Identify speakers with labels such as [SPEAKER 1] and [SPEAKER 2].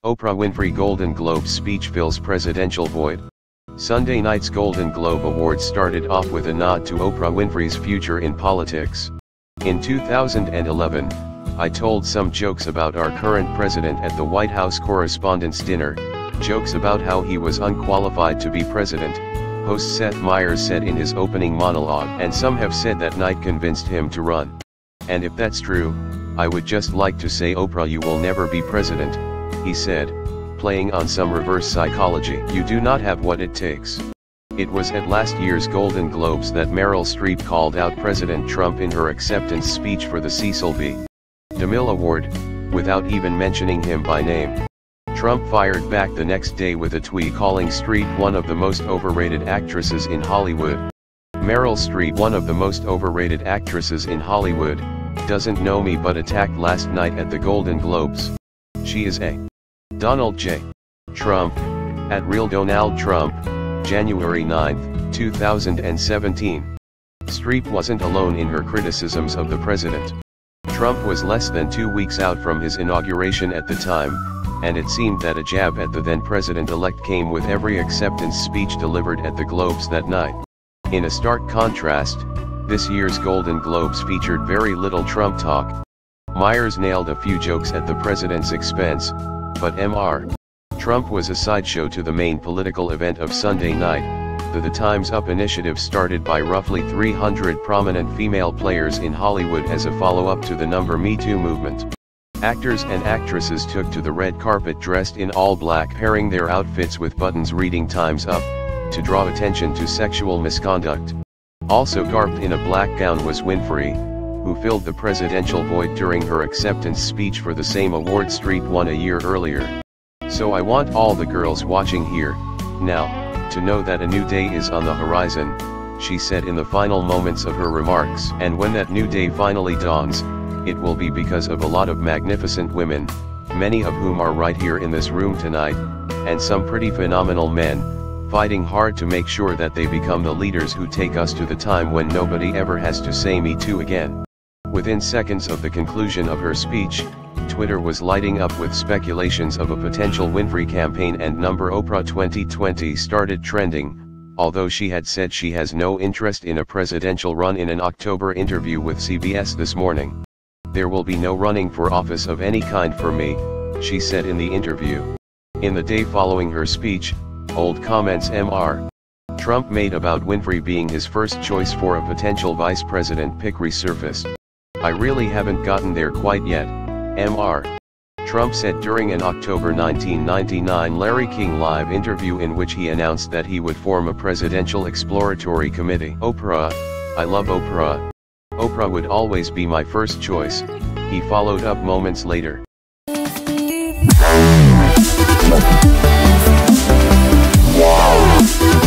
[SPEAKER 1] Oprah Winfrey Golden Globes speech fills presidential void. Sunday night's Golden Globe Awards started off with a nod to Oprah Winfrey's future in politics. In 2011, I told some jokes about our current president at the White House Correspondents Dinner, jokes about how he was unqualified to be president, host Seth Meyers said in his opening monologue, and some have said that night convinced him to run. And if that's true, I would just like to say, Oprah, you will never be president, he said, playing on some reverse psychology. You do not have what it takes. It was at last year's Golden Globes that Meryl Streep called out President Trump in her acceptance speech for the Cecil B. DeMille Award, without even mentioning him by name. Trump fired back the next day with a tweet calling Streep one of the most overrated actresses in Hollywood. Meryl Streep, one of the most overrated actresses in Hollywood, doesn't know me but attacked last night at the Golden Globes. She is a Donald J. Trump, at Real Donald Trump, January 9, 2017. Streep wasn't alone in her criticisms of the president. Trump was less than 2 weeks out from his inauguration at the time, and it seemed that a jab at the then president-elect came with every acceptance speech delivered at the Globes that night. In a stark contrast, this year's Golden Globes featured very little Trump talk. Meyers nailed a few jokes at the president's expense, but Trump was a sideshow to the main political event of Sunday night, the Time's Up initiative started by roughly 300 prominent female players in Hollywood as a follow-up to the Me Too movement. Actors and actresses took to the red carpet dressed in all black, pairing their outfits with buttons reading Time's Up, to draw attention to sexual misconduct. Also garbed in a black gown was Winfrey, who filled the presidential void during her acceptance speech for the same award Streep won a year earlier. So I want all the girls watching here, now, to know that a new day is on the horizon, she said in the final moments of her remarks. And when that new day finally dawns, it will be because of a lot of magnificent women, many of whom are right here in this room tonight, and some pretty phenomenal men, fighting hard to make sure that they become the leaders who take us to the time when nobody ever has to say Me Too again. Within seconds of the conclusion of her speech, Twitter was lighting up with speculations of a potential Winfrey campaign, and Oprah 2020 started trending, although she had said she has no interest in a presidential run in an October interview with CBS This Morning. There will be no running for office of any kind for me, she said in the interview. In the day following her speech, old comments Trump made about Winfrey being his first choice for a potential vice president pick resurfaced. I really haven't gotten there quite yet, Trump said during an October 1999 Larry King Live interview in which he announced that he would form a presidential exploratory committee. Oprah, I love Oprah. Oprah would always be my first choice, he followed up moments later.
[SPEAKER 2] Wow.